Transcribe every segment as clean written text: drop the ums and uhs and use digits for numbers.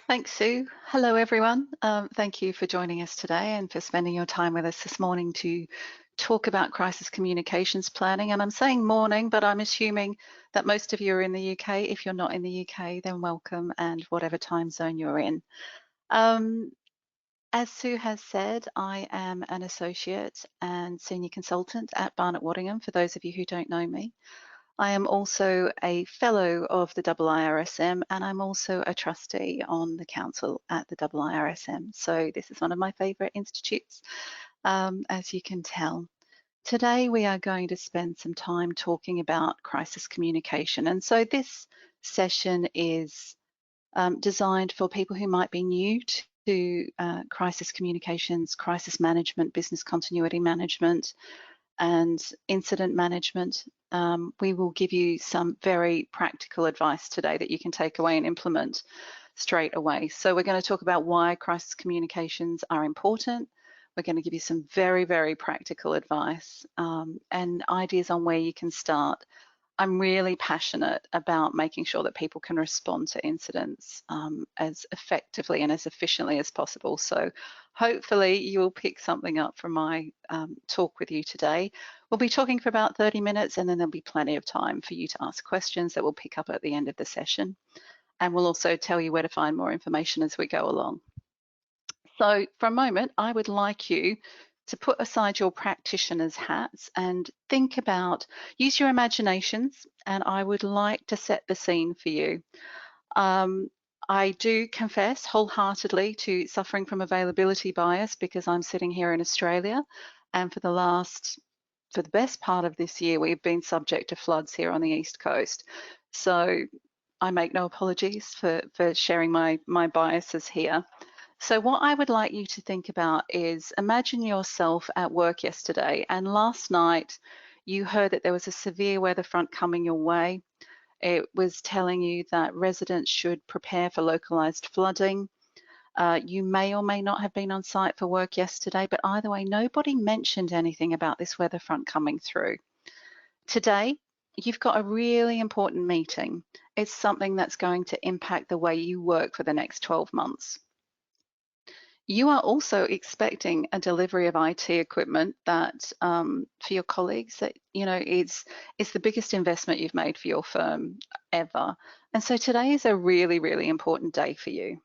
Thanks, Sue. Hello, everyone. Thank you for joining us today and for spending your time with us this morning to talk about crisis communications planning. And I'm saying morning, but I'm assuming that most of you are in the UK. If you're not in the UK, then welcome, and whatever time zone you're in. Um, as Sue has said, I am an associate and senior consultant at Barnett Waddingham, for those of you who don't know me. I am also a fellow of the IIRSM, and I'm also a trustee on the council at the IIRSM. So this is one of my favourite institutes, as you can tell. Today we are going to spend some time talking about crisis communication. And so this session is designed for people who might be new to crisis communications, crisis management, business continuity management, and incident management. We will give you some very practical advice today that you can take away and implement straight away. So we're going to talk about why crisis communications are important. We're going to give you some very, very practical advice and ideas on where you can start. I'm really passionate about making sure that people can respond to incidents as effectively and as efficiently as possible. So hopefully you will pick something up from my talk with you today. We'll be talking for about 30 minutes, and then there'll be plenty of time for you to ask questions that we'll pick up at the end of the session. And we'll also tell you where to find more information as we go along. So for a moment, I would like you to put aside your practitioner's hats and think about, use your imaginations, and I would like to set the scene for you. Um, I do confess wholeheartedly to suffering from availability bias because I'm sitting here in Australia, and for the best part of this year, we've been subject to floods here on the East Coast. So I make no apologies for sharing my biases here. So what I would like you to think about is imagine yourself at work yesterday, and last night you heard that there was a severe weather front coming your way. It was telling you that residents should prepare for localised flooding. You may or may not have been on site for work yesterday, but either way, nobody mentioned anything about this weather front coming through. Today, you've got a really important meeting. It's something that's going to impact the way you work for the next 12 months. You are also expecting a delivery of IT equipment that for your colleagues that is the biggest investment you've made for your firm ever. And so today is a really, really important day for you.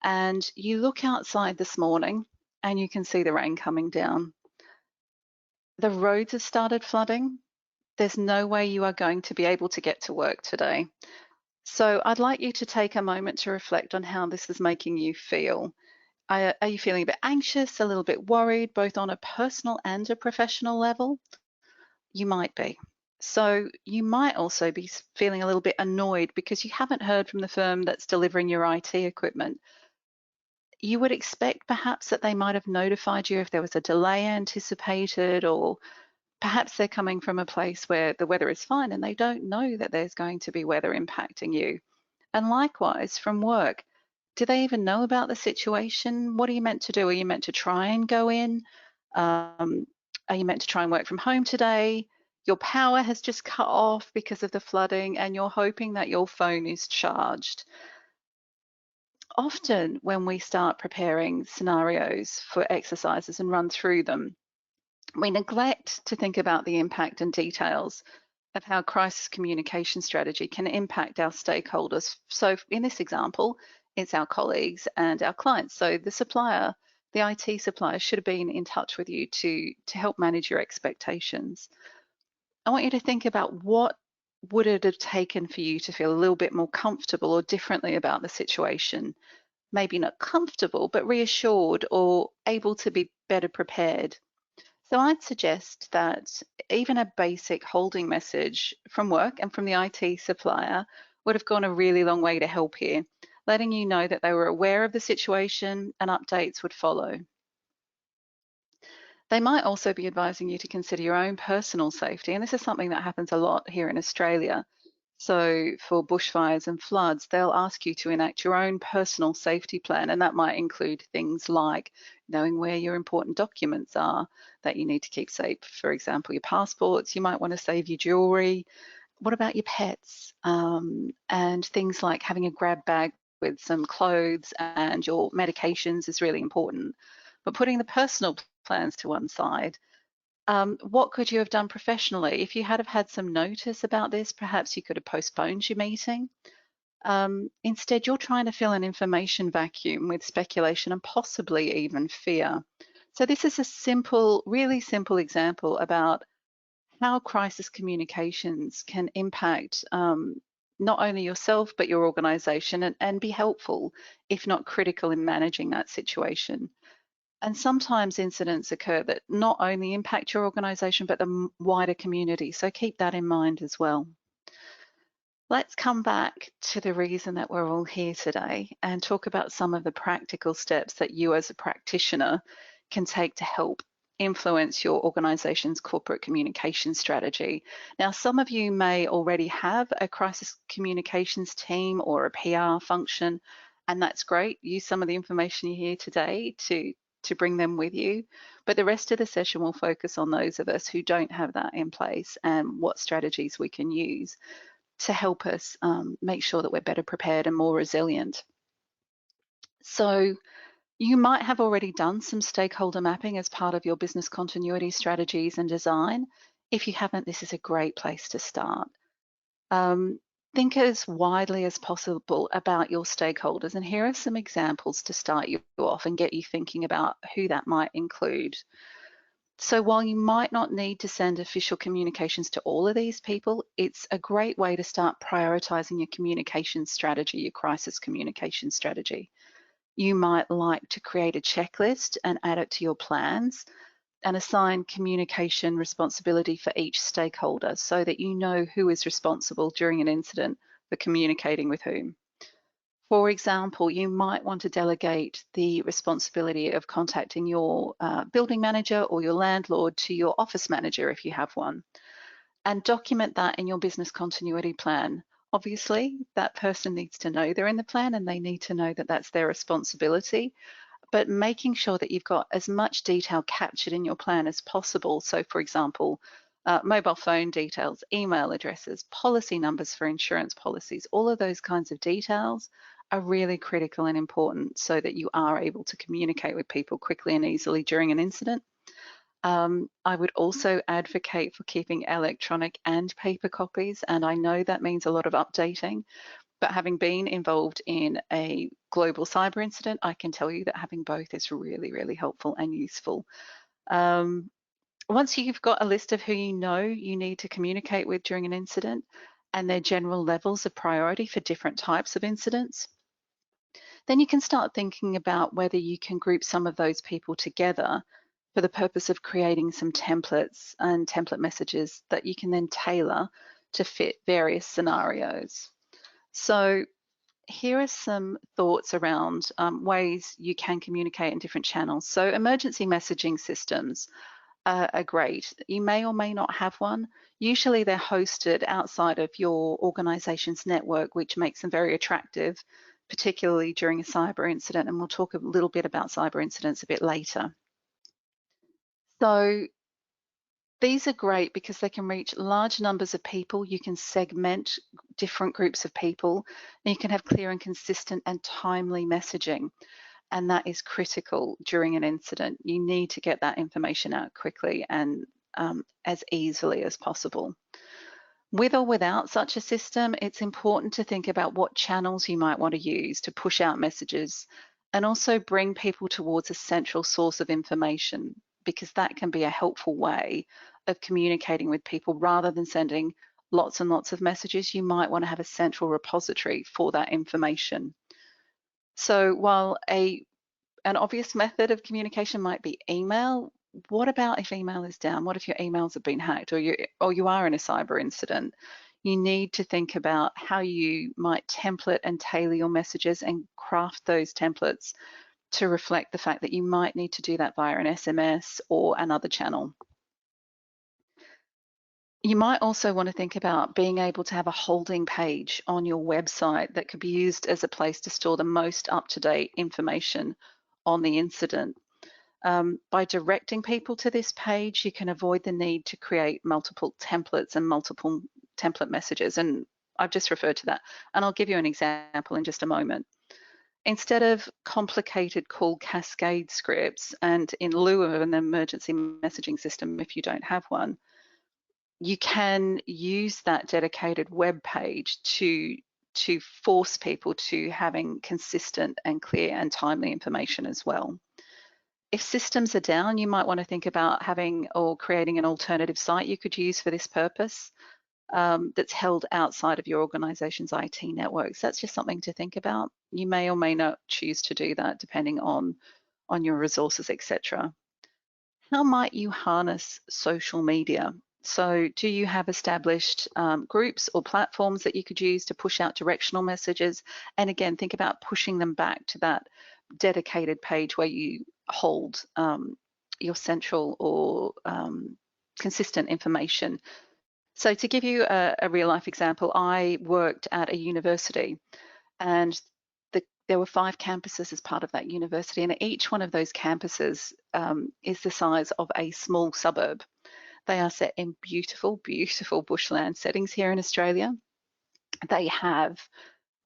And you look outside this morning and you can see the rain coming down. The roads have started flooding. There's no way you are going to be able to get to work today. So I'd like you to take a moment to reflect on how this is making you feel. Are you feeling a bit anxious, a little bit worried, both on a personal and a professional level? You might be. So you might also be feeling a little bit annoyed because you haven't heard from the firm that's delivering your IT equipment. You would expect perhaps that they might have notified you if there was a delay anticipated, or perhaps they're coming from a place where the weather is fine and they don't know that there's going to be weather impacting you. And likewise from work, do they even know about the situation? What are you meant to do? Are you meant to try and go in? Are you meant to try and work from home today? Your power has just cut off because of the flooding and you're hoping that your phone is charged. Often when we start preparing scenarios for exercises and run through them, we neglect to think about the impact and details of how crisis communication strategy can impact our stakeholders. So in this example, it's our colleagues and our clients. So the supplier, the IT supplier, should have been in touch with you to help manage your expectations. I want you to think about what would it have taken for you to feel a little bit more comfortable or differently about the situation. Maybe not comfortable, but reassured or able to be better prepared. So I'd suggest that even a basic holding message from work and from the IT supplier would have gone a really long way to help here, letting you know that they were aware of the situation and updates would follow. They might also be advising you to consider your own personal safety, and this is something that happens a lot here in Australia. So for bushfires and floods, they'll ask you to enact your own personal safety plan, and that might include things like knowing where your important documents are that you need to keep safe. For example, your passports, you might want to save your jewelry. What about your pets? And things like having a grab bag with some clothes and your medications is really important. But putting the personal plans to one side, what could you have done professionally? If you had have had some notice about this, perhaps you could have postponed your meeting. Instead, you're trying to fill an information vacuum with speculation and possibly even fear. So this is a simple, really simple example about how crisis communications can impact not only yourself, but your organization and be helpful, if not critical, in managing that situation. And sometimes incidents occur that not only impact your organization, but the wider community. So keep that in mind as well. Let's come back to the reason that we're all here today and talk about some of the practical steps that you as a practitioner can take to help influence your organization's corporate communication strategy. Now, some of you may already have a crisis communications team or a PR function, and that's great. Use some of the information you hear today to bring them with you. But the rest of the session will focus on those of us who don't have that in place and what strategies we can use to help us make sure that we're better prepared and more resilient. So you might have already done some stakeholder mapping as part of your business continuity strategies and design. If you haven't, this is a great place to start. Think as widely as possible about your stakeholders, and here are some examples to start you off and get you thinking about who that might include. So while you might not need to send official communications to all of these people, it's a great way to start prioritizing your communication strategy, your crisis communication strategy. You might like to create a checklist and add it to your plans and assign communication responsibility for each stakeholder so that you know who is responsible during an incident for communicating with whom. For example, you might want to delegate the responsibility of contacting your building manager or your landlord to your office manager if you have one, and document that in your business continuity plan. Obviously, that person needs to know they're in the plan and they need to know that that's their responsibility, but making sure that you've got as much detail captured in your plan as possible. So for example, mobile phone details, email addresses, policy numbers for insurance policies, all of those kinds of details are really critical and important so that you are able to communicate with people quickly and easily during an incident. I would also advocate for keeping electronic and paper copies, and I know that means a lot of updating, but having been involved in a global cyber incident, I can tell you that having both is really, really helpful and useful. Once you've got a list of who you know you need to communicate with during an incident and their general levels of priority for different types of incidents, then you can start thinking about whether you can group some of those people together for the purpose of creating some templates and template messages that you can then tailor to fit various scenarios. So here are some thoughts around ways you can communicate in different channels. So emergency messaging systems are great. You may or may not have one. Usually they're hosted outside of your organization's network, which makes them very attractive, particularly during a cyber incident. And we'll talk a little bit about cyber incidents a bit later. So these are great because they can reach large numbers of people. You can segment different groups of people, and you can have clear and consistent and timely messaging. And that is critical during an incident. You need to get that information out quickly and as easily as possible. With or without such a system, it's important to think about what channels you might want to use to push out messages and also bring people towards a central source of information, because that can be a helpful way of communicating with people rather than sending lots and lots of messages. You might want to have a central repository for that information. So while an obvious method of communication might be email, what about if email is down? What if your emails have been hacked or you are in a cyber incident? You need to think about how you might template and tailor your messages and craft those templates to reflect the fact that you might need to do that via an SMS or another channel. You might also want to think about being able to have a holding page on your website that could be used as a place to store the most up-to-date information on the incident. By directing people to this page, you can avoid the need to create multiple templates and multiple template messages. And I've just referred to that. And I'll give you an example in just a moment. instead of complicated call cascade scripts, and in lieu of an emergency messaging system, if you don't have one, you can use that dedicated web page to force people to having consistent and clear and timely information as well. If systems are down, you might want to think about having or creating an alternative site you could use for this purpose, that's held outside of your organization's IT networks. That's just something to think about. You may or may not choose to do that depending on your resources, etc. How might you harness social media? So do you have established groups or platforms that you could use to push out directional messages? And again, think about pushing them back to that dedicated page where you hold your central or consistent information. So to give you a real life example, I worked at a university, and there were 5 campuses as part of that university, and each one of those campuses is the size of a small suburb. They are set in beautiful, beautiful bushland settings here in Australia. They have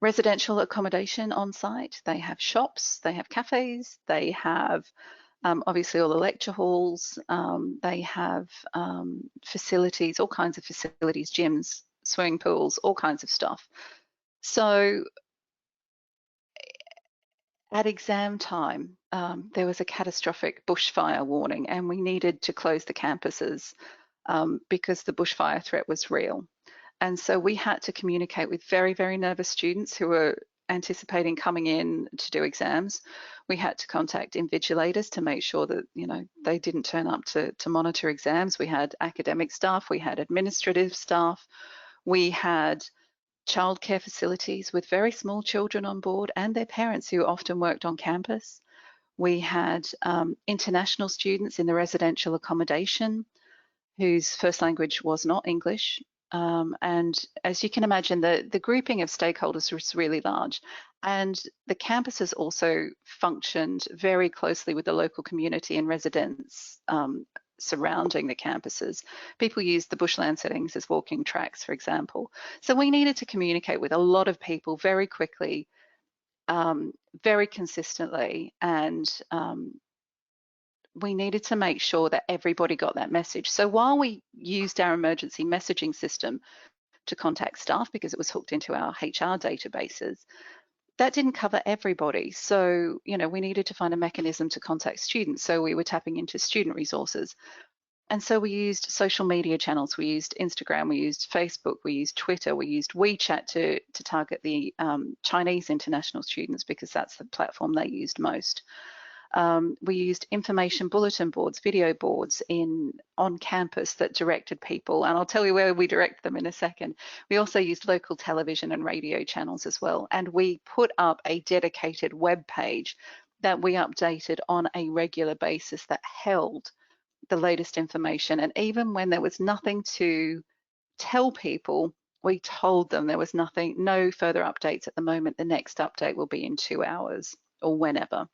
residential accommodation on site, they have shops, they have cafes, they have obviously all the lecture halls, they have facilities, all kinds of facilities, gyms, swimming pools, all kinds of stuff. So at exam time, there was a catastrophic bushfire warning, and we needed to close the campuses because the bushfire threat was real. And so we had to communicate with very, very nervous students who were anticipating coming in to do exams. We had to contact invigilators to make sure that, you know, they didn't turn up to monitor exams. We had academic staff, we had administrative staff, we had childcare facilities with very small children on board and their parents who often worked on campus. We had international students in the residential accommodation whose first language was not English. And as you can imagine, the grouping of stakeholders was really large. And the campuses also functioned very closely with the local community and residents surrounding the campuses. People used the bushland settings as walking tracks, for example. So we needed to communicate with a lot of people very quickly, very consistently, and we needed to make sure that everybody got that message. So while we used our emergency messaging system to contact staff because it was hooked into our HR databases, that didn't cover everybody. So, you know, we needed to find a mechanism to contact students. So we were tapping into student resources. And so we used social media channels. We used Instagram, we used Facebook, we used Twitter, we used WeChat to target the Chinese international students because that's the platform they used most. We used information bulletin boards, video boards on campus that directed people, and I'll tell you where we direct them in a second. We also used local television and radio channels as well, and we put up a dedicated web page that we updated on a regular basis that held the latest information. And even when there was nothing to tell people, we told them there was nothing, no further updates at the moment. The next update will be in 2 hours or whenever.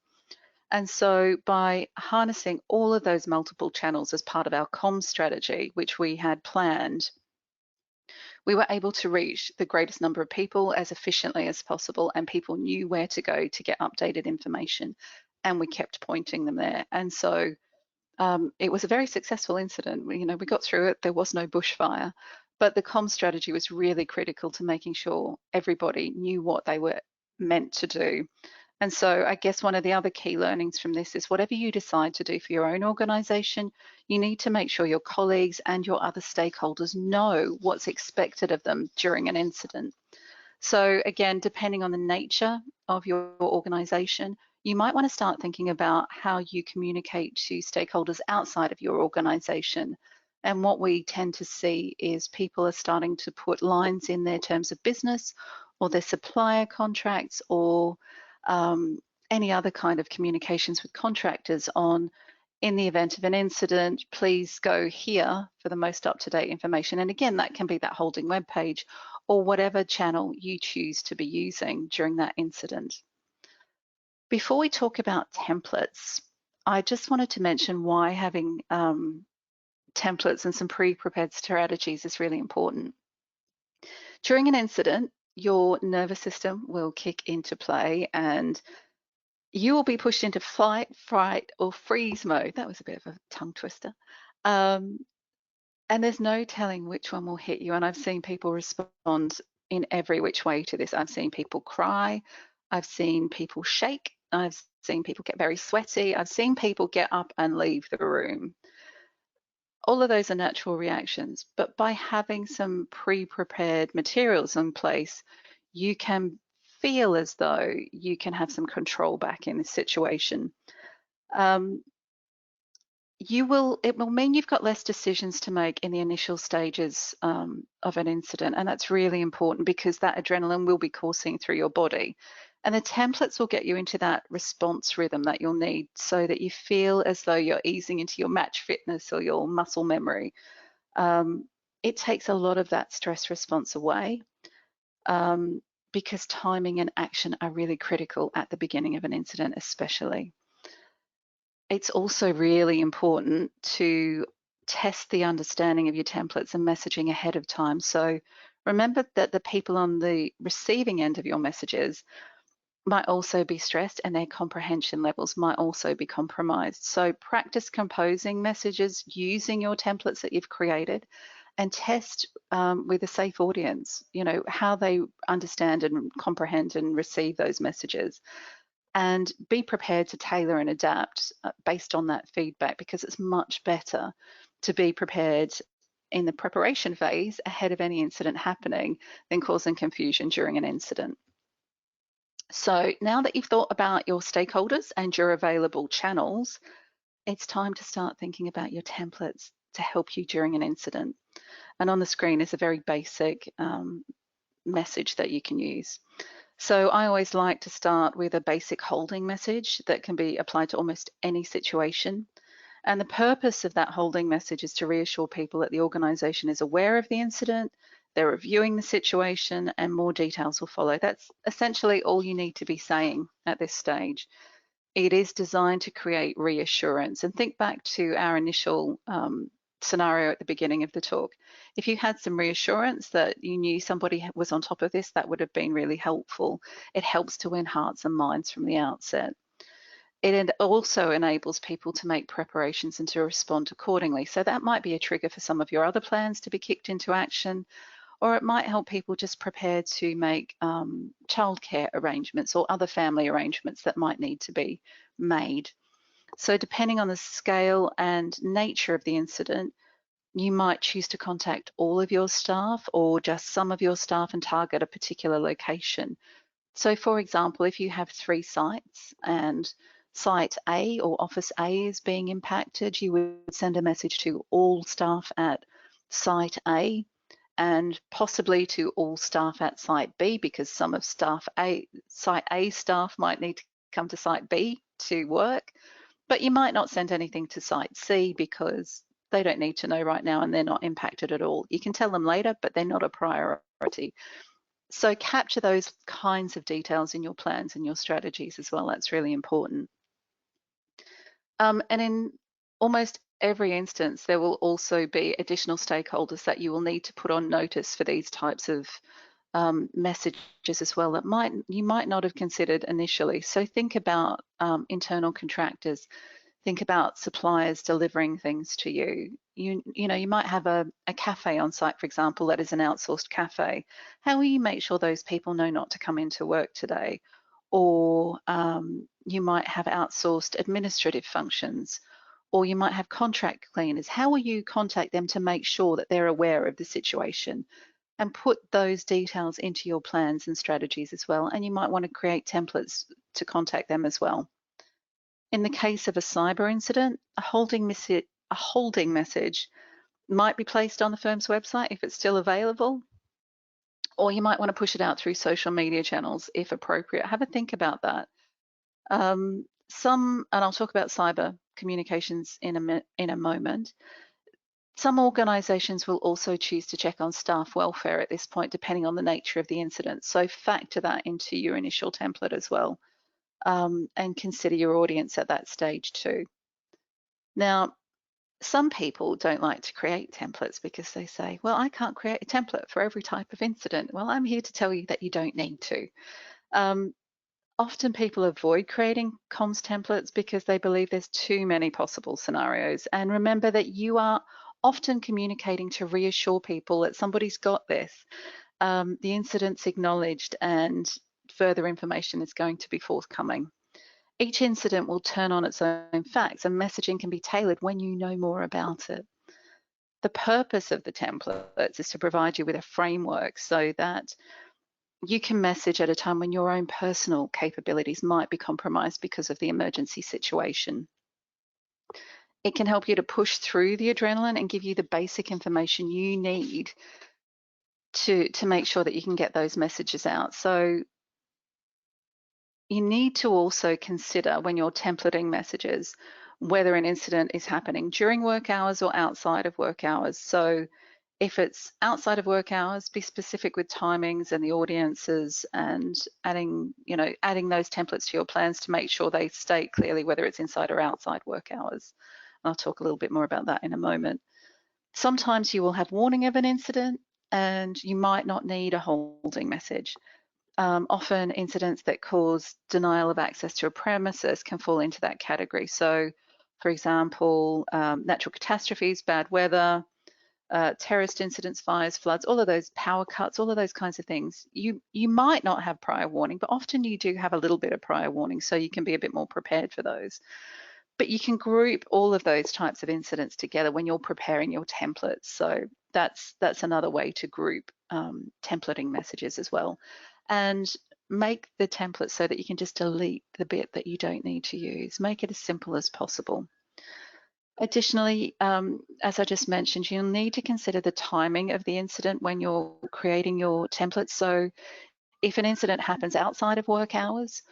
And so by harnessing all of those multiple channels as part of our comms strategy, which we had planned, we were able to reach the greatest number of people as efficiently as possible, and people knew where to go to get updated information, and we kept pointing them there. And so it was a very successful incident. You know, we got through it. There was no bushfire, but the comms strategy was really critical to making sure everybody knew what they were meant to do. And so I guess one of the other key learnings from this is whatever you decide to do for your own organisation, you need to make sure your colleagues and your other stakeholders know what's expected of them during an incident. So again, depending on the nature of your organisation, you might want to start thinking about how you communicate to stakeholders outside of your organisation. And what we tend to see is people are starting to put lines in their terms of business or their supplier contracts or any other kind of communications with contractors on, in the event of an incident, please go here for the most up-to-date information. And again, that can be that holding web page or whatever channel you choose to be using during that incident. Before we talk about templates, I just wanted to mention why having templates and some pre-prepared strategies is really important. During an incident, your nervous system will kick into play and you will be pushed into fight, fright, or freeze mode. That was a bit of a tongue twister. Um, and there's no telling which one will hit you. And I've seen people respond in every which way to this. I've seen people cry. I've seen people shake. I've seen people get very sweaty. I've seen people get up and leave the room. All of those are natural reactions, but by having some pre-prepared materials in place, you can feel as though you can have some control back in this situation. It will mean you've got less decisions to make in the initial stages of an incident, and that's really important because that adrenaline will be coursing through your body. And the templates will get you into that response rhythm that you'll need so that you feel as though you're easing into your match fitness or your muscle memory. It takes a lot of that stress response away because timing and action are really critical at the beginning of an incident, especially. It's also really important to test the understanding of your templates and messaging ahead of time. So remember that the people on the receiving end of your messages might also be stressed and their comprehension levels might also be compromised. So practice composing messages using your templates that you've created and test with a safe audience, how they understand and comprehend and receive those messages. And be prepared to tailor and adapt based on that feedback, because it's much better to be prepared in the preparation phase ahead of any incident happening than causing confusion during an incident. So now that you've thought about your stakeholders and your available channels, it's time to start thinking about your templates to help you during an incident. And on the screen is a very basic message that you can use. So I always like to start with a basic holding message that can be applied to almost any situation. And the purpose of that holding message is to reassure people that the organisation is aware of the incident, they're reviewing the situation, and more details will follow. That's essentially all you need to be saying at this stage. It is designed to create reassurance. And think back to our initial scenario at the beginning of the talk. If you had some reassurance that you knew somebody was on top of this, that would have been really helpful. It helps to win hearts and minds from the outset. It also enables people to make preparations and to respond accordingly. So that might be a trigger for some of your other plans to be kicked into action, or it might help people just prepare to make childcare arrangements or other family arrangements that might need to be made. So depending on the scale and nature of the incident, you might choose to contact all of your staff or just some of your staff and target a particular location. So for example, if you have 3 sites and site A or office A is being impacted, you would send a message to all staff at site A and possibly to all staff at site B, because some of site A staff might need to come to site B to work, but you might not send anything to site C because they don't need to know right now and they're not impacted at all. You can tell them later, but they're not a priority. So capture those kinds of details in your plans and your strategies as well. That's really important. And in almost every instance, there will also be additional stakeholders that you will need to put on notice for these types of messages as well that you might not have considered initially. So think about internal contractors. Think about suppliers delivering things to you. You might have a cafe on site, for example, that is an outsourced cafe. How will you make sure those people know not to come into work today? Or you might have outsourced administrative functions, or you might have contract cleaners. How will you contact them to make sure that they're aware of the situation? And put those details into your plans and strategies as well. And you might want to create templates to contact them as well. In the case of a cyber incident, a holding message might be placed on the firm's website if it's still available, or you might want to push it out through social media channels if appropriate. Have a think about that. And I'll talk about cyber communications in a moment. Some organisations will also choose to check on staff welfare at this point, depending on the nature of the incident. So factor that into your initial template as well. And consider your audience at that stage too. Now, Some people don't like to create templates because they say, well, I can't create a template for every type of incident. Well, I'm here to tell you that you don't need to. Um, Often people avoid creating comms templates because they believe there's too many possible scenarios. And remember that you are often communicating to reassure people that somebody's got this. The incident's acknowledged and further information is going to be forthcoming. Each incident will turn on its own facts, and messaging can be tailored when you know more about it. The purpose of the templates is to provide you with a framework so that you can message at a time when your own personal capabilities might be compromised because of the emergency situation. It can help you to push through the adrenaline and give you the basic information you need to make sure that you can get those messages out. So you need to also consider when you're templating messages whether an incident is happening during work hours or outside of work hours. So if it's outside of work hours, be specific with timings and the audiences, and adding those templates to your plans to make sure they state clearly whether it's inside or outside work hours. And I'll talk a little bit more about that in a moment. Sometimes you will have warning of an incident and you might not need a holding message. Often incidents that cause denial of access to a premises can fall into that category. So, for example, natural catastrophes, bad weather, terrorist incidents, fires, floods, all of those, power cuts, all of those kinds of things. You might not have prior warning, but often you do have a little bit of prior warning, so you can be a bit more prepared for those. But you can group all of those types of incidents together when you're preparing your templates. So that's another way to group templating messages as well. And make the template so that you can just delete the bit that you don't need to use. Make it as simple as possible. Additionally, as I just mentioned, you'll need to consider the timing of the incident when you're creating your templates. So if an incident happens outside of work hours,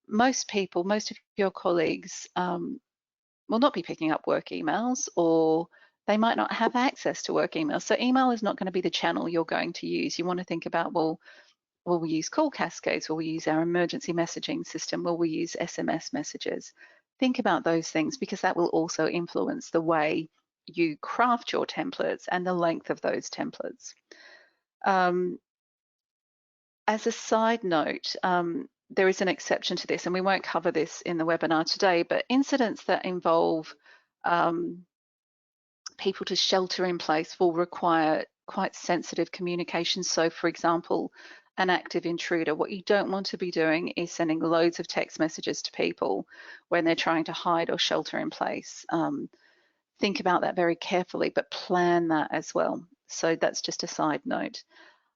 most of your colleagues will not be picking up work emails, or they might not have access to work emails. So email is not going to be the channel you're going to use. You want to think about, well, will we use call cascades? Will we use our emergency messaging system? Will we use SMS messages? Think about those things because that will also influence the way you craft your templates and the length of those templates. As a side note, there is an exception to this, and we won't cover this in the webinar today, but incidents that involve people to shelter in place will require quite sensitive communication. So for example, an active intruder, what you don't want to be doing is sending loads of text messages to people when they're trying to hide or shelter in place. Think about that very carefully, but plan that as well. So that's just a side note.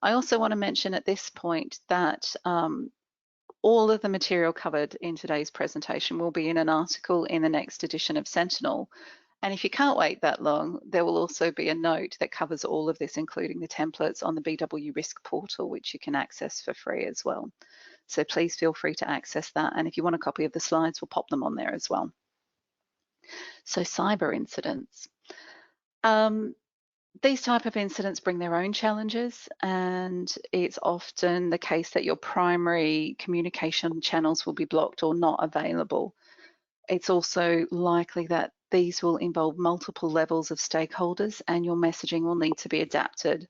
I also want to mention at this point that all of the material covered in today's presentation will be in an article in the next edition of Sentinel. And if you can't wait that long, there will also be a note that covers all of this, including the templates on the BW Risk portal, which you can access for free as well. So please feel free to access that. And if you want a copy of the slides, we'll pop them on there as well. So cyber incidents. These type of incidents bring their own challenges, and it's often the case that your primary communication channels will be blocked or not available. It's also likely that these will involve multiple levels of stakeholders and your messaging will need to be adapted.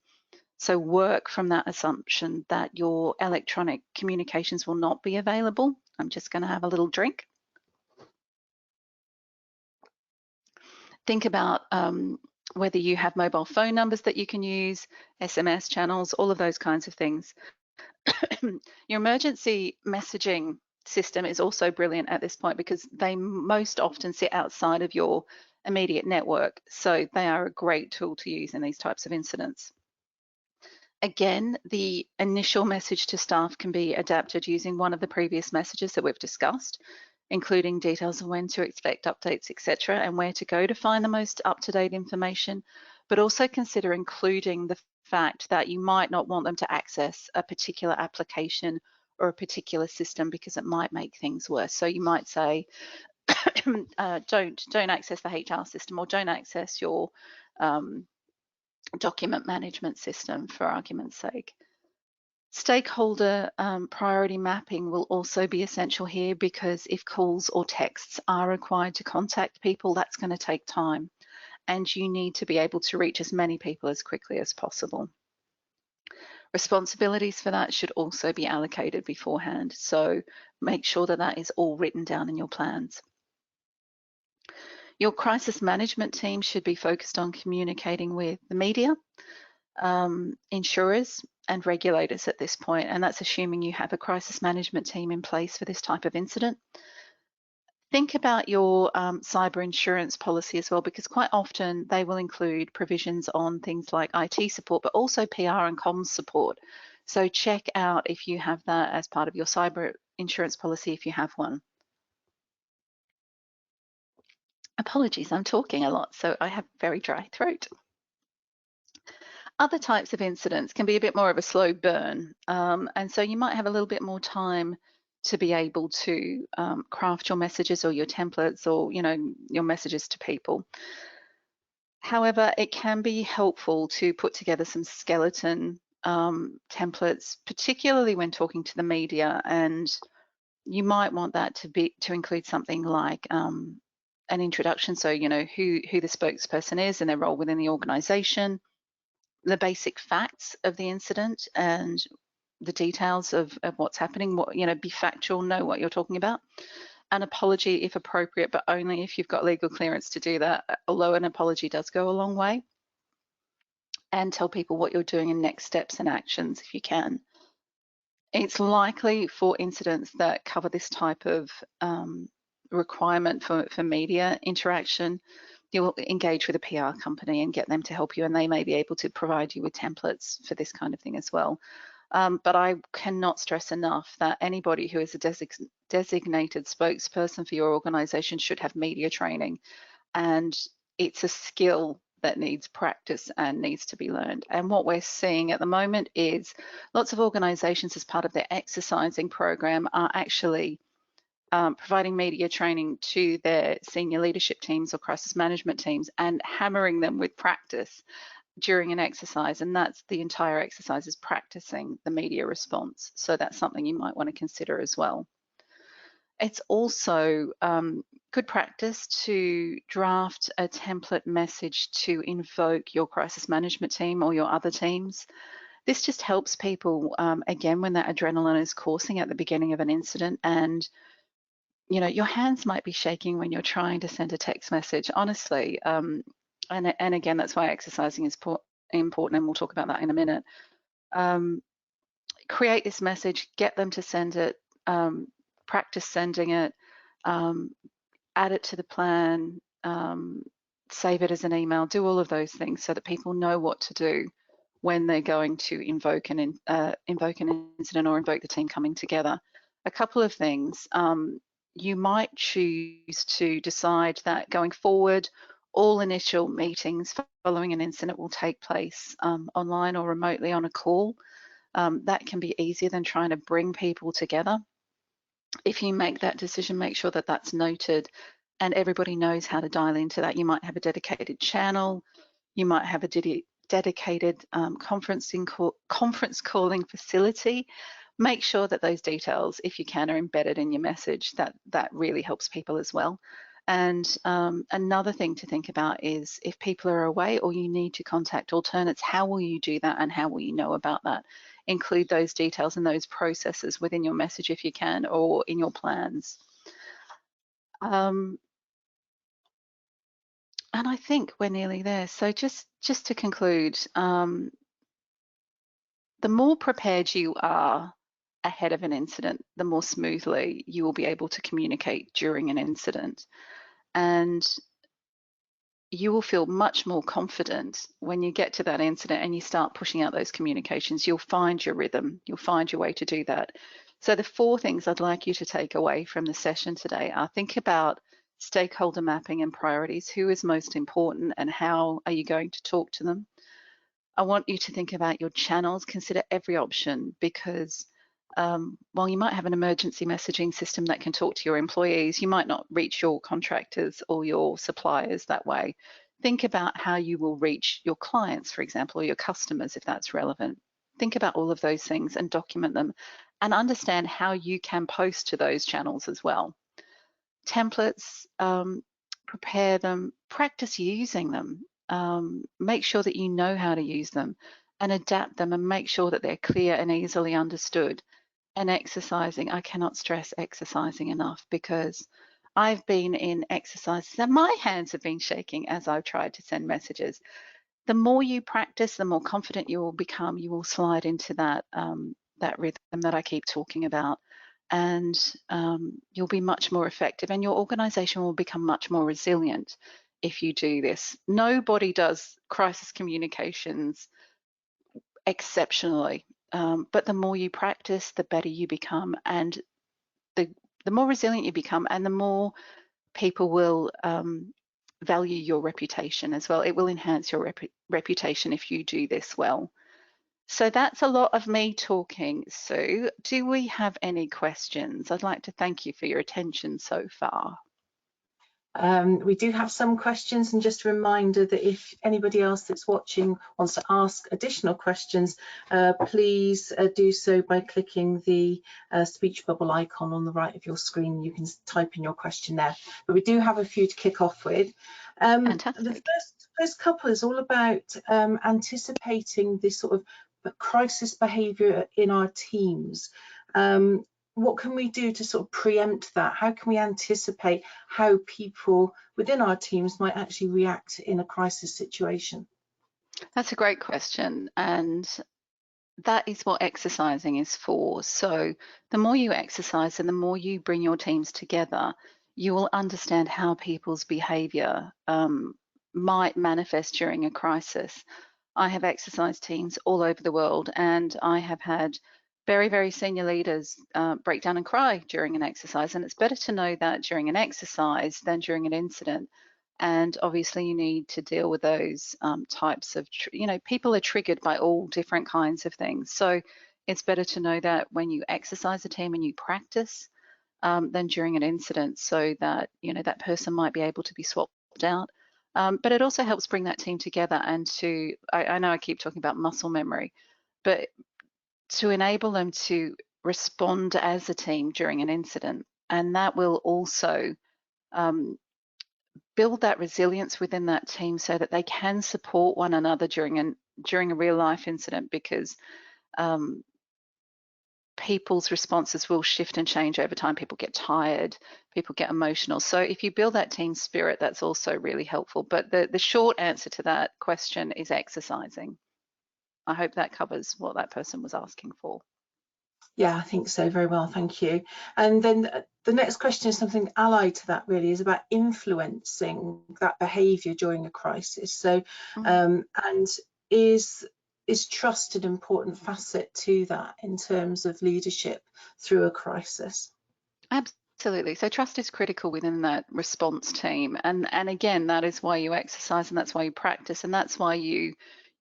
So work from that assumption that your electronic communications will not be available. I'm just going to have a little drink. Think about whether you have mobile phone numbers that you can use, SMS channels, all of those kinds of things. Your emergency messaging system is also brilliant at this point because they most often sit outside of your immediate network. So they are a great tool to use in these types of incidents. Again, the initial message to staff can be adapted using one of the previous messages that we've discussed, including details of when to expect updates, etc., and where to go to find the most up-to-date information, but also consider including the fact that you might not want them to access a particular application or a particular system because it might make things worse. So you might say, don't access the HR system, or don't access your document management system, for argument's sake. Stakeholder priority mapping will also be essential here because if calls or texts are required to contact people, that's going to take time. and you need to be able to reach as many people as quickly as possible. Responsibilities for that should also be allocated beforehand, so make sure that that is all written down in your plans. Your crisis management team should be focused on communicating with the media, insurers and regulators at this point, and that's assuming you have a crisis management team in place for this type of incident. Think about your cyber insurance policy as well, because quite often they will include provisions on things like IT support, but also PR and comms support. So check out if you have that as part of your cyber insurance policy, if you have one. Apologies, I'm talking a lot, so I have very dry throat. Other types of incidents can be a bit more of a slow burn, and so you might have a little bit more time to be able to craft your messages or your templates or your messages to people. However, it can be helpful to put together some skeleton templates, particularly when talking to the media, and you might want that to include something like an introduction, so who the spokesperson is and their role within the organization, the basic facts of the incident and the details of what's happening, be factual, know what you're talking about. An apology if appropriate, but only if you've got legal clearance to do that, although an apology does go a long way. And tell people what you're doing and next steps and actions if you can. It's likely for incidents that cover this type of requirement for media interaction, you'll engage with a PR company and get them to help you, and they may be able to provide you with templates for this kind of thing as well. But I cannot stress enough that anybody who is a designated spokesperson for your organization should have media training, and it's a skill that needs practice and needs to be learned. And what we're seeing at the moment is lots of organizations, as part of their exercising program, are actually providing media training to their senior leadership teams or crisis management teams and hammering them with practice during an exercise, and that's the entire exercise, is practicing the media response. So that's something you might want to consider as well. It's also good practice to draft a template message to invoke your crisis management team or your other teams. This just helps people, again, when that adrenaline is coursing at the beginning of an incident, and your hands might be shaking when you're trying to send a text message, honestly. And again, that's why exercising is important, and we'll talk about that in a minute. Create this message, get them to send it, practice sending it, add it to the plan, save it as an email, do all of those things so that people know what to do when they're going to invoke an incident or invoke the team coming together. A couple of things. You might choose to decide that going forward, all initial meetings following an incident will take place online or remotely on a call. That can be easier than trying to bring people together. If you make that decision, make sure that that's noted and everybody knows how to dial into that. You might have a dedicated channel, you might have a dedicated conference calling facility. Make sure that those details, if you can, are embedded in your message. That really helps people as well. And another thing to think about is if people are away or you need to contact alternates, how will you do that and how will you know about that? Include those details and those processes within your message if you can, or in your plans. And I think we're nearly there. So just to conclude, the more prepared you are ahead of an incident, the more smoothly you will be able to communicate during an incident. And you will feel much more confident when you get to that incident and you start pushing out those communications. You'll find your rhythm, you'll find your way to do that. So the 4 things I'd like you to take away from the session today are: think about stakeholder mapping and priorities. Who is most important and how are you going to talk to them? I want you to think about your channels. Consider every option, because while you might have an emergency messaging system that can talk to your employees, you might not reach your contractors or your suppliers that way. Think about how you will reach your clients, for example, or your customers if that's relevant. Think about all of those things and document them, and understand how you can post to those channels as well. Templates, prepare them, practice using them, make sure that you know how to use them and adapt them and make sure that they're clear and easily understood. And exercising, I cannot stress exercising enough, because I've been in exercises and my hands have been shaking as I've tried to send messages. The more you practice, the more confident you will become. You will slide into that rhythm that I keep talking about, and you'll be much more effective, and your organisation will become much more resilient if you do this. Nobody does crisis communications exceptionally, but the more you practice, the better you become, and the the more resilient you become, and the more people will value your reputation as well. It will enhance your reputation if you do this well. So that's a lot of me talking, Sue. Do we have any questions? I'd like to thank you for your attention so far. We do have some questions, and just a reminder that if anybody else that's watching wants to ask additional questions, please do so by clicking the speech bubble icon on the right of your screen. You can type in your question there, but we do have a few to kick off with. Fantastic. The first couple is all about anticipating this sort of crisis behaviour in our teams. What can we do to sort of preempt that? How can we anticipate how people within our teams might actually react in a crisis situation? That's a great question, and that is what exercising is for. So the more you exercise and the more you bring your teams together, you will understand how people's behaviour might manifest during a crisis. I have exercise teams all over the world, and I have had very, very senior leaders break down and cry during an exercise. And it's better to know that during an exercise than during an incident. And obviously, you need to deal with those types of, people are triggered by all different kinds of things. So it's better to know that when you exercise a team and you practice than during an incident, so that, that person might be able to be swapped out. But it also helps bring that team together and I know I keep talking about muscle memory, but to enable them to respond as a team during an incident. And that will also build that resilience within that team so that they can support one another during a real life incident, because people's responses will shift and change over time. People get tired, people get emotional. So if you build that team spirit, that's also really helpful. But the short answer to that question is exercising. I hope that covers what that person was asking for. Yeah, I think so. Very well, thank you. And then the next question is something allied to that, really, is about influencing that behaviour during a crisis. So, and is trust an important facet to that in terms of leadership through a crisis? Absolutely. So trust is critical within that response team. And again, that is why you exercise, and that's why you practice, and that's why you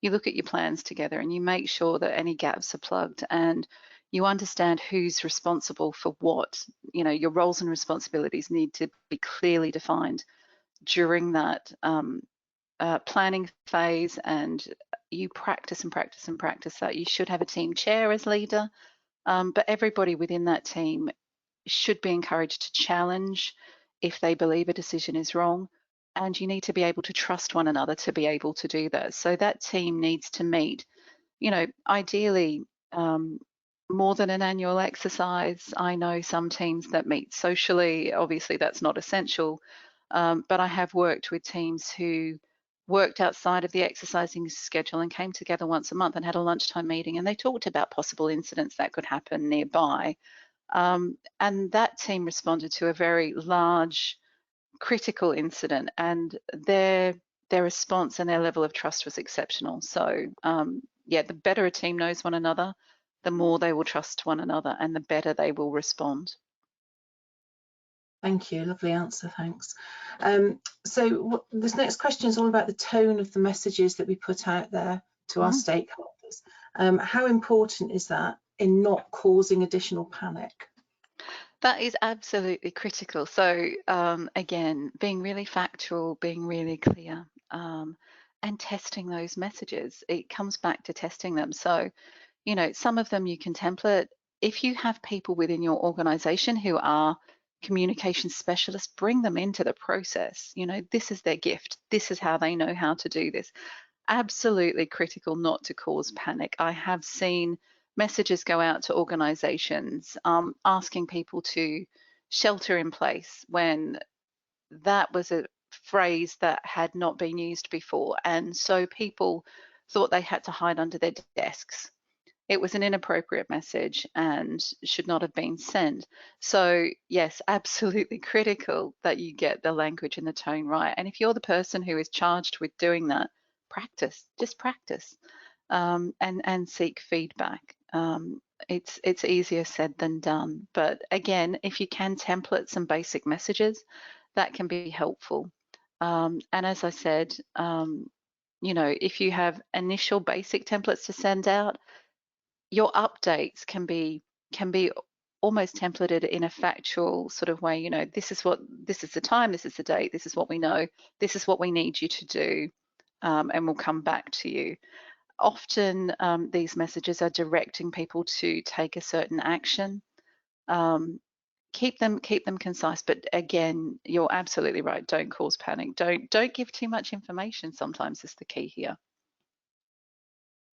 look at your plans together and you make sure that any gaps are plugged and you understand who's responsible for what. Your roles and responsibilities need to be clearly defined during that planning phase, and you practice and practice and practice that. You should have a team chair as leader, but everybody within that team should be encouraged to challenge if they believe a decision is wrong, and you need to be able to trust one another to be able to do that. So that team needs to meet, ideally more than an annual exercise. I know some teams that meet socially. Obviously, that's not essential, but I have worked with teams who worked outside of the exercising schedule and came together once a month and had a lunchtime meeting, and they talked about possible incidents that could happen nearby. And that team responded to a very large critical incident, and their response and their level of trust was exceptional. So yeah, the better a team knows one another, the more they will trust one another and the better they will respond. Thank you, lovely answer, thanks. So this next question is all about the tone of the messages that we put out there to our stakeholders. How important is that in not causing additional panic? That is absolutely critical. So again, being really factual, being really clear, and testing those messages. It comes back to testing them. So, some of them you can template. If you have people within your organization who are communication specialists, bring them into the process. You know, this is their gift. This is how they know how to do this. Absolutely critical not to cause panic. I have seen messages go out to organizations asking people to shelter in place when that was a phrase that had not been used before. And so people thought they had to hide under their desks. It was an inappropriate message and should not have been sent. So yes, absolutely critical that you get the language and the tone right. And if you're the person who is charged with doing that, practice, just practice, and seek feedback. It's easier said than done. But again, if you can template some basic messages, that can be helpful. And as I said, you know, if you have initial basic templates to send out, your updates can be almost templated in a factual sort of way. You know, this is the time, this is the date, this is what we know, this is what we need you to do, and we'll come back to you. Often these messages are directing people to take a certain action. Keep them concise, but again, you're absolutely right. Don't cause panic. Don't give too much information. Sometimes is the key here.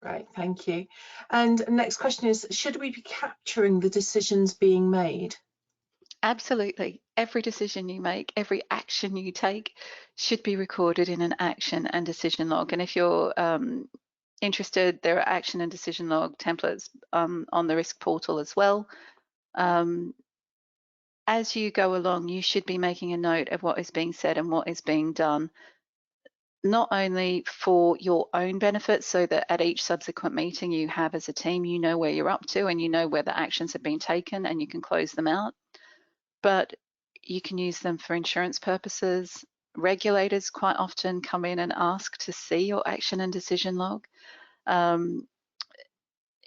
Right, thank you. And next question is, should we be capturing the decisions being made? Absolutely. Every decision you make, every action you take should be recorded in an action and decision log. And if you're interested, there are action and decision log templates on the risk portal as well. As you go along, you should be making a note of what is being said and what is being done, not only for your own benefit, so that at each subsequent meeting you have as a team, you know where you're up to and you know where the actions have been taken and you can close them out, but you can use them for insurance purposes. Regulators quite often come in and ask to see your action and decision log.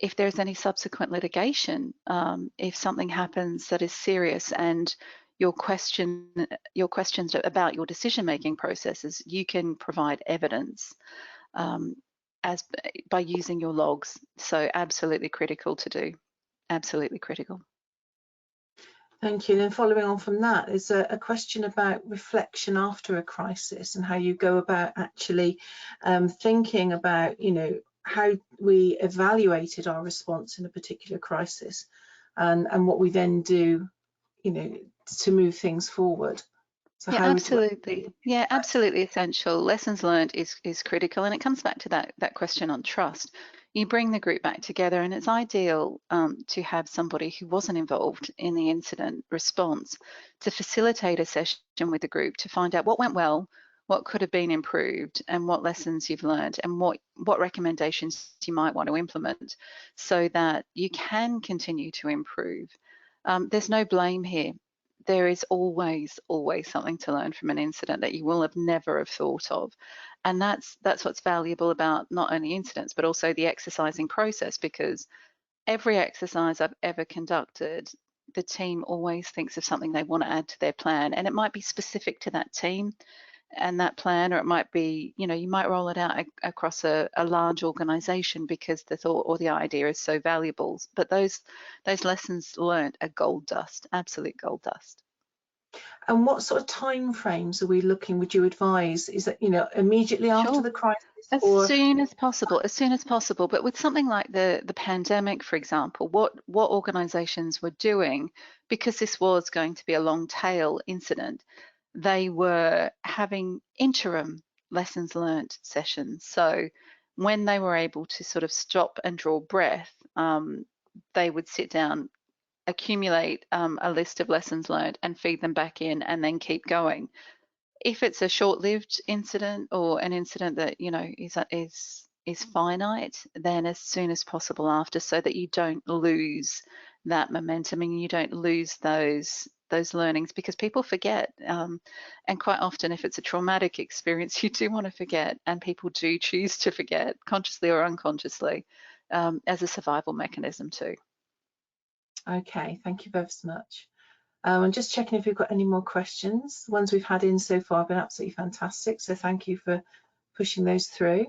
If there's any subsequent litigation, if something happens that is serious and your questions about your decision-making processes, you can provide evidence by using your logs. So absolutely critical to do, absolutely critical. Thank you. And then following on from that is a question about reflection after a crisis and how you go about actually thinking about, you know, how we evaluated our response in a particular crisis and what we then do, you know, to move things forward. So yeah, absolutely. Yeah, absolutely essential. Lessons learned is critical, and it comes back to that question on trust. You bring the group back together, and it's ideal to have somebody who wasn't involved in the incident response to facilitate a session with the group to find out what went well, what could have been improved, and what lessons you've learned, and what recommendations you might want to implement so that you can continue to improve. There's no blame here. There is always something to learn from an incident that you will have never have thought of. And that's what's valuable about not only incidents, but also the exercising process, because every exercise I've ever conducted, the team always thinks of something they want to add to their plan. And it might be specific to that team and that plan, or it might be, you know, you might roll it out across a large organization because the thought or the idea is so valuable. But those lessons learned are gold dust, absolute gold dust. And what sort of time frames are we looking, would you advise? Is that, you know, immediately after the crisis? As soon as possible. But with something like the pandemic, for example, what organizations were doing, because this was going to be a long tail incident, they were having interim lessons learned sessions. So when they were able to sort of stop and draw breath, they would sit down, accumulate a list of lessons learned and feed them back in and then keep going. If it's a short-lived incident or an incident that, you know, is finite, then as soon as possible after, so that you don't lose that momentum and you don't lose those learnings, because people forget, and quite often if it's a traumatic experience, you do want to forget, and people do choose to forget, consciously or unconsciously, as a survival mechanism too. Okay, thank you both so much. I'm just checking if we've got any more questions. The ones we've had in so far have been absolutely fantastic, so thank you for pushing those through.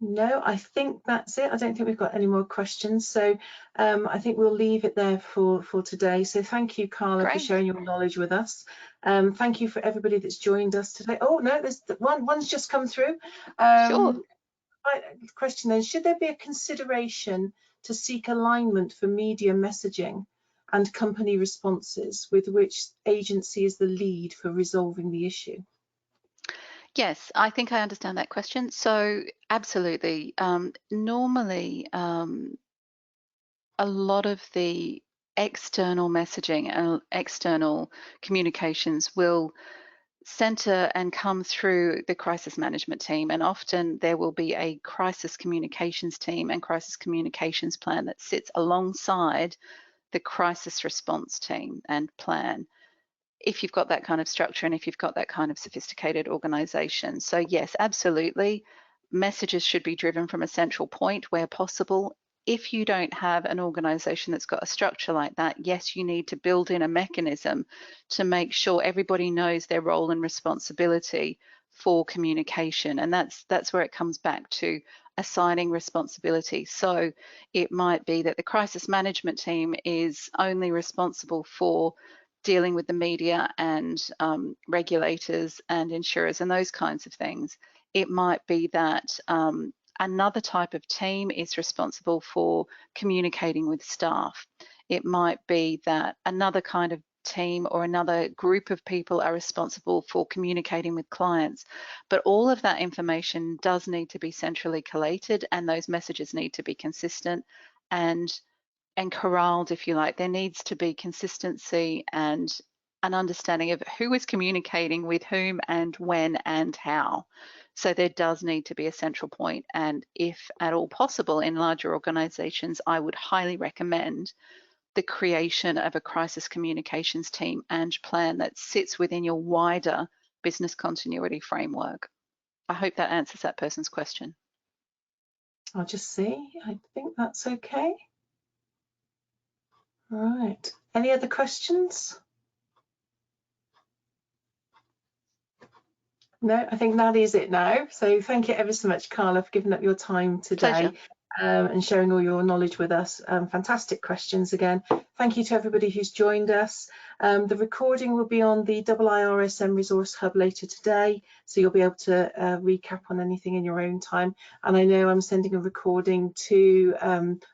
No, I think that's it. I don't think we've got any more questions. So I think we'll leave it there for today. So thank you, Carla, for Great. sharing your knowledge with us. Thank you for everybody that's joined us today. Oh, no, there's one's just come through. Sure. Question then, should there be a consideration to seek alignment for media messaging and company responses with which agency is the lead for resolving the issue? Yes, I think I understand that question. So absolutely. Normally, a lot of the external messaging and external communications will center and come through the crisis management team, and often there will be a crisis communications team and crisis communications plan that sits alongside the crisis response team and plan, if you've got that kind of structure and if you've got that kind of sophisticated organization. So yes, absolutely, messages should be driven from a central point where possible. If you don't have an organization that's got a structure like that, yes, you need to build in a mechanism to make sure everybody knows their role and responsibility for communication. And that's where it comes back to assigning responsibility. So it might be that the crisis management team is only responsible for dealing with the media and regulators and insurers and those kinds of things. It might be that another type of team is responsible for communicating with staff. It might be that another kind of team or another group of people are responsible for communicating with clients. But all of that information does need to be centrally collated, and those messages need to be consistent and corralled, if you like. There needs to be consistency and an understanding of who is communicating with whom and when and how. So there does need to be a central point, and if at all possible in larger organizations, I would highly recommend the creation of a crisis communications team and plan that sits within your wider business continuity framework. I hope that answers that person's question. I'll just see. I think that's okay. Right. Any other questions? No, I think that is it now. So thank you ever so much, Carla, for giving up your time today. Pleasure. And sharing all your knowledge with us. Fantastic questions again. Thank you to everybody who's joined us. The recording will be on the IIRSM Resource Hub later today, so you'll be able to recap on anything in your own time. And I know I'm sending a recording to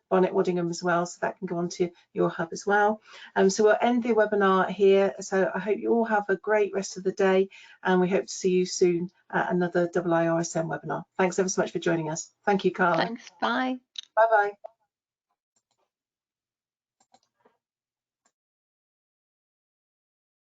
Barnett Waddingham as well, so that can go onto your hub as well. So we'll end the webinar here. So I hope you all have a great rest of the day, and we hope to see you soon at another IIRSM webinar. Thanks ever so much for joining us. Thank you, Carla. Thanks. Bye. Bye-bye.